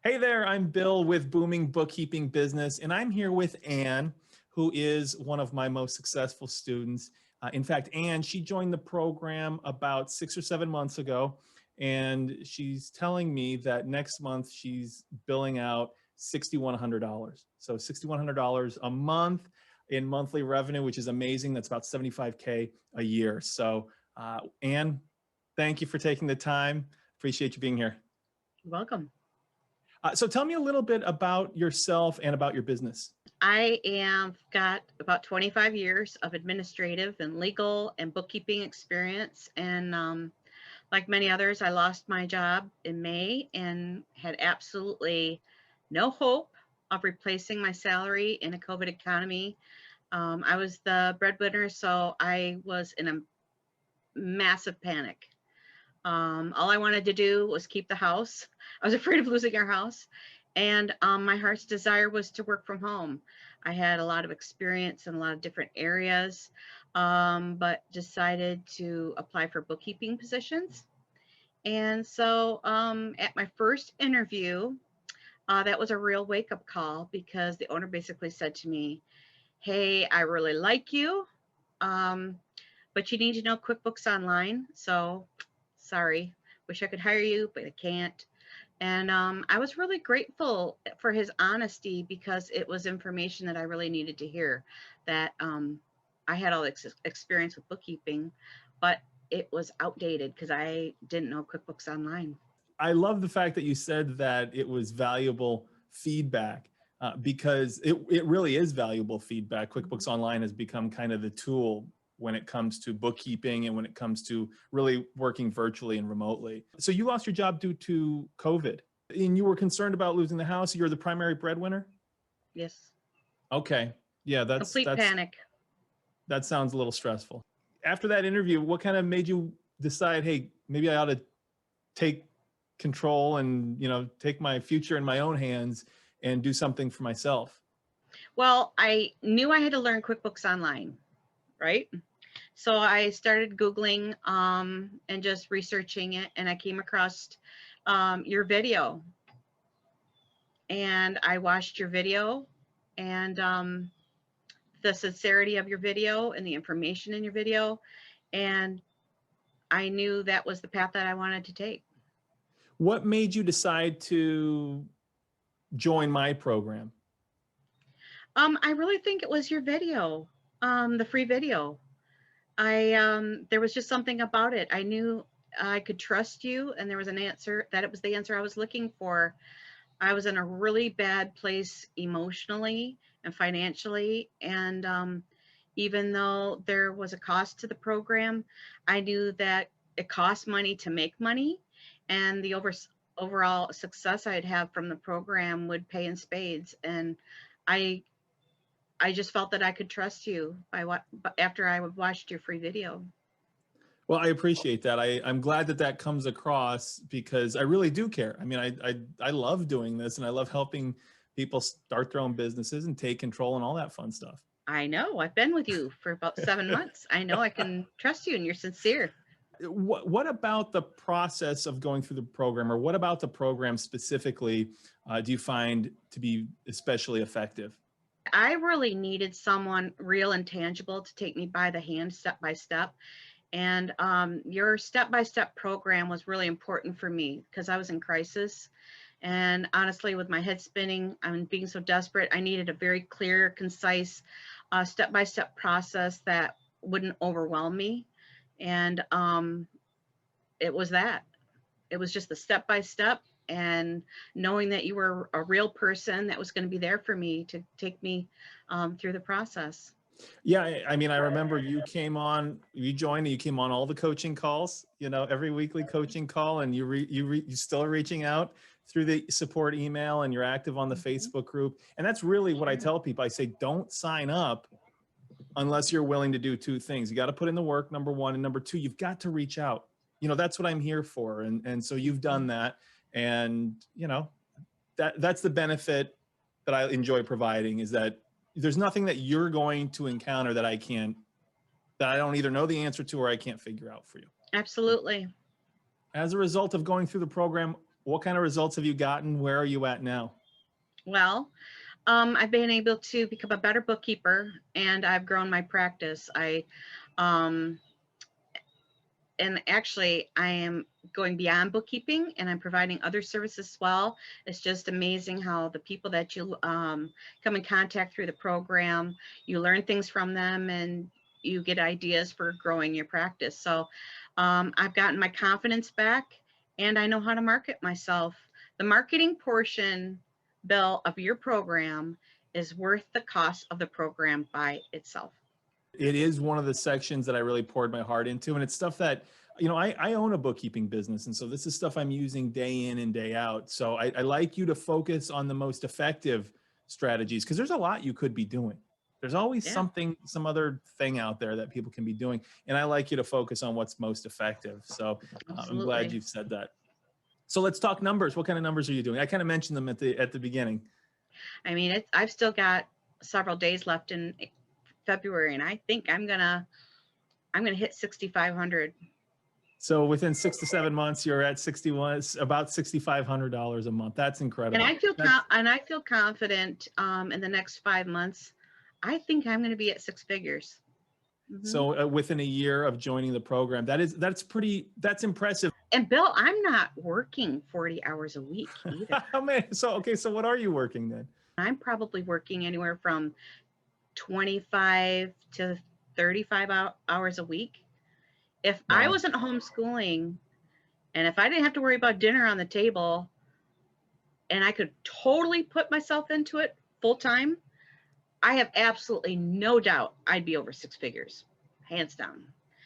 Hey there, I'm Bill with Booming Bookkeeping Business, and I'm here with Ann, who is one of my most successful students. In fact, Ann, she joined the program about 6 or 7 months ago, and she's telling me that next month she's billing out $6,100. So $6,100 a month in monthly revenue, which is amazing. That's about $75K a year. So Ann, thank you for taking the time. Appreciate you being here. You're welcome. So tell me a little bit about yourself and about your business. I have got about 25 years of administrative and legal and bookkeeping experience. And like many others, I lost my job in May and had absolutely no hope of replacing my salary in a COVID economy. I was the breadwinner, so I was in a massive panic. All I wanted to do was keep the house. I was afraid of losing our house. And my heart's desire was to work from home. I had a lot of experience in a lot of different areas, but decided to apply for bookkeeping positions. And so at my first interview, that was a real wake-up call because the owner basically said to me, "Hey, I really like you, but you need to know QuickBooks Online. So sorry, wish I could hire you, but I can't." And I was really grateful for his honesty because it was information that I really needed to hear, that I had all this experience with bookkeeping, but it was outdated because I didn't know QuickBooks Online. I love the fact that you said that it was valuable feedback because it really is valuable feedback. QuickBooks Online has become kind of the tool when it comes to bookkeeping and when it comes to really working virtually and remotely. So you lost your job due to COVID and you were concerned about losing the house. You're the primary breadwinner? Yes. Okay. Yeah, Complete panic. that sounds a little stressful. After that interview, what kind of made you decide, hey, maybe I ought to take control and, take my future in my own hands and do something for myself? Well, I knew I had to learn QuickBooks Online, right? So I started Googling and just researching it, and I came across your video. And I watched your video, and the sincerity of your video and the information in your video, and I knew that was the path that I wanted to take. What made you decide to join my program? I really think it was your video, the free video. There was just something about it. I knew I could trust you, and there was an answer that it was the answer I was looking for. I was in a really bad place emotionally and financially, and even though there was a cost to the program, I knew that it cost money to make money, and the overall success I'd have from the program would pay in spades. And I I just felt that I could trust you after I watched your free video. Well, I appreciate that. I'm glad that comes across because I really do care. I mean, I love doing this and I love helping people start their own businesses and take control and all that fun stuff. I know. I've been with you for about 7 months. I know I can trust you and you're sincere. What about the process of going through the program, or what about the program specifically do you find to be especially effective? I really needed someone real and tangible to take me by the hand step by step. And your step-by-step program was really important for me because I was in crisis. And honestly, with my head spinning and being so desperate, I needed a very clear, concise, step-by-step process that wouldn't overwhelm me. And it was that. It was just the step-by-step, and knowing that you were a real person that was going to be there for me to take me through the process. Yeah, I mean, I remember you came on, you joined, and you came on all the coaching calls, every weekly coaching call, and you still reaching out through the support email, and you're active on the Facebook group. And that's really what I tell people. I say, don't sign up unless you're willing to do two things. You got to put in the work, number one, and number two, you've got to reach out. That's what I'm here for. And so you've done that. And, that's the benefit that I enjoy providing, is that there's nothing that you're going to encounter that I don't either know the answer to or I can't figure out for you. Absolutely. As a result of going through the program, What kind of results have you gotten? Where are you at now? Well, I've been able to become a better bookkeeper, and I've grown my practice. Um, and actually, I am going beyond bookkeeping, and I'm providing other services as well. It's just amazing how the people that you come in contact through the program, you learn things from them, and you get ideas for growing your practice. So I've gotten my confidence back, and I know how to market myself. The marketing portion, Bill, of your program is worth the cost of the program by itself. It is one of the sections that I really poured my heart into. And it's stuff that, I own a bookkeeping business. And so this is stuff I'm using day in and day out. So I like you to focus on the most effective strategies, because there's a lot you could be doing. There's always Yeah, some other thing out there that people can be doing. And I like you to focus on what's most effective. So I'm glad absolutely. you've said that. So let's talk numbers. What kind of numbers are you doing? I kind of mentioned them at the beginning. I mean, I've still got several days left in February, and I think I'm gonna hit 6,500. So within 6 to 7 months, you're at about $6,500 a month. That's And incredible. That's I feel confident in the next 5 months. I think I'm gonna be at six figures. hmm so within a year of joining the program. That's impressive. And Bill, I'm not working 40 hours a week either. How many? So what are you working then? I'm probably working anywhere from 25 to 35 hours a week. If I Wow. wasn't homeschooling and if I didn't have to worry about dinner on the table and I could totally put myself into it full time, I have absolutely no doubt I'd be over six figures, hands down.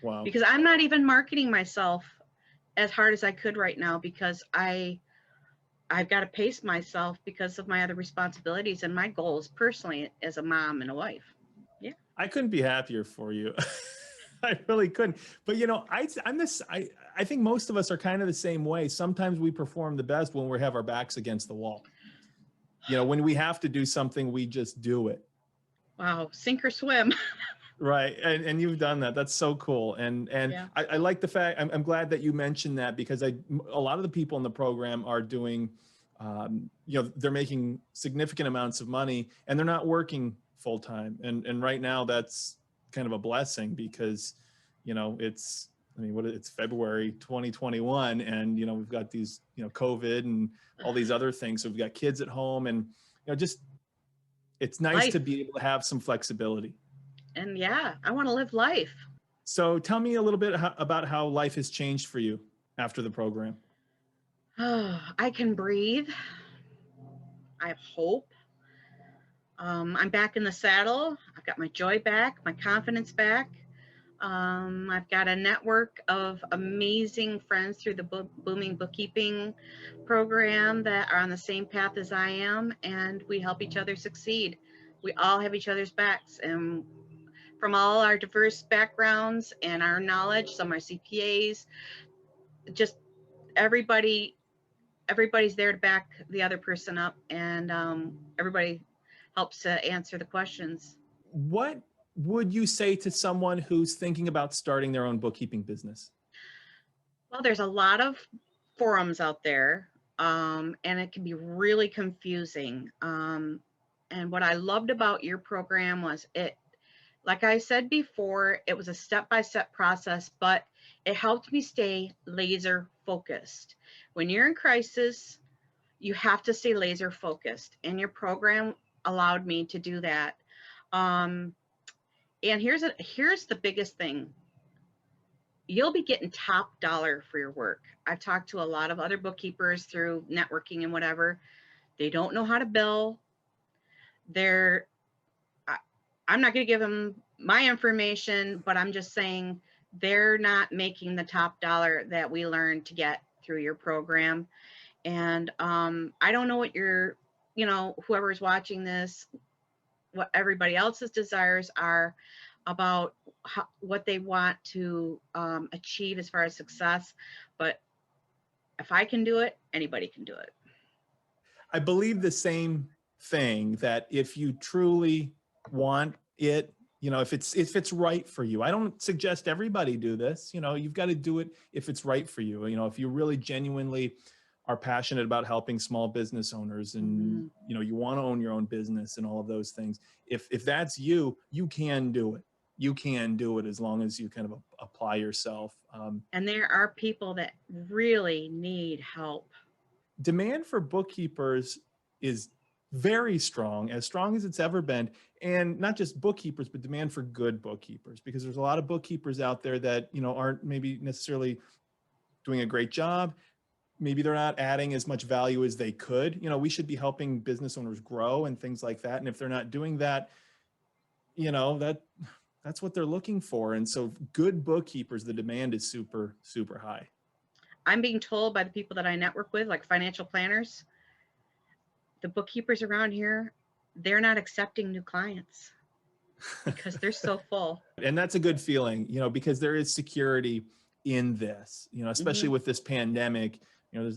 Wow. Because I'm not even marketing myself as hard as I could right now because I've got to pace myself because of my other responsibilities and my goals personally as a mom and a wife. Yeah. I couldn't be happier for you. I really couldn't. But I think most of us are kind of the same way. Sometimes we perform the best when we have our backs against the wall. When we have to do something, we just do it. Wow. Sink or swim. Right. And you've done that. That's so cool. And Yeah. I like the fact, I'm glad that you mentioned that, because a lot of the people in the program are doing, they're making significant amounts of money and they're not working full time. And right now that's kind of a blessing because, it's February 2021 and, we've got these, COVID and all these other things. So we've got kids at home and, just, it's nice Life. to be able to have some flexibility. And yeah, I want to live life. So tell me a little bit about how life has changed for you after the program. I can breathe. I have hope. I'm back in the saddle. I've got my joy back, my confidence back. I've got a network of amazing friends through the Booming Bookkeeping program that are on the same path as I am, and we help each other succeed. We all have each other's backs, and from all our diverse backgrounds and our knowledge, some are CPAs, just everybody's there to back the other person up, and everybody helps to answer the questions. What would you say to someone who's thinking about starting their own bookkeeping business? Well, there's a lot of forums out there, and it can be really confusing. And what I loved about your program was like I said before, it was a step-by-step process, but it helped me stay laser focused. When you're in crisis, you have to stay laser focused, and your program allowed me to do that. And here's the biggest thing. You'll be getting top dollar for your work. I've talked to a lot of other bookkeepers through networking and whatever. They don't know how to bill. I'm not going to give them my information, but I'm just saying they're not making the top dollar that we learned to get through your program. And I don't know what whoever's watching this, what everybody else's desires are about what they want to achieve as far as success. But if I can do it, anybody can do it. I believe the same thing, that if you truly want it, if it's right for you. I don't suggest everybody do this. You've got to do it if it's right for you. If you really genuinely are passionate about helping small business owners, and you know, you want to own your own business and all of those things. If that's you, you can do it. You can do it as long as you kind of apply yourself. And there are people that really need help. Demand for bookkeepers is very strong as it's ever been. And not just bookkeepers, but demand for good bookkeepers, because there's a lot of bookkeepers out there that, you know, aren't maybe necessarily doing a great job. Maybe they're not adding as much value as they could. You know, we should be helping business owners grow and things like that. And if they're not doing that, you know, that's what they're looking for. And so good bookkeepers, the demand is super, super high. I'm being told by the people that I network with, like financial planners, the bookkeepers around here, they're not accepting new clients because they're so full. And that's a good feeling, you know, because there is security in this, you know, especially with this pandemic. You know,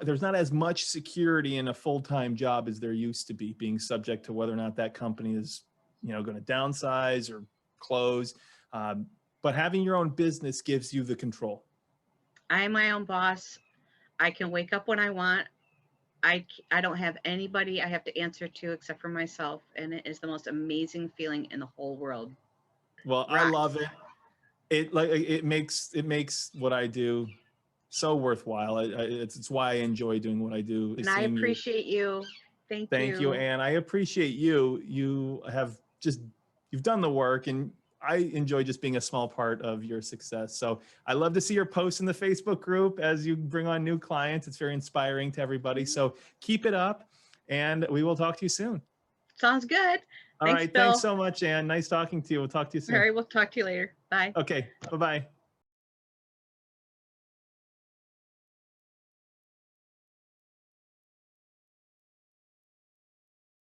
there's not as much security in a full-time job as there used to be, being subject to whether or not that company is, you know, going to downsize or close. But having your own business gives you the control. I am my own boss. I can wake up when I want. I don't have anybody I have to answer to except for myself. And it is the most amazing feeling in the whole world. Well, I love it. It makes what I do so worthwhile. It's why I enjoy doing what I do. And I appreciate you. Thank you. And I appreciate you. You've done the work, and I enjoy just being a small part of your success. So I love to see your posts in the Facebook group as you bring on new clients. It's very inspiring to everybody. So keep it up, and we will talk to you soon. Sounds good. All right. Thanks so much, Ann. Nice talking to you. We'll talk to you soon. All right. We'll talk to you later. Bye. Okay. Bye-bye.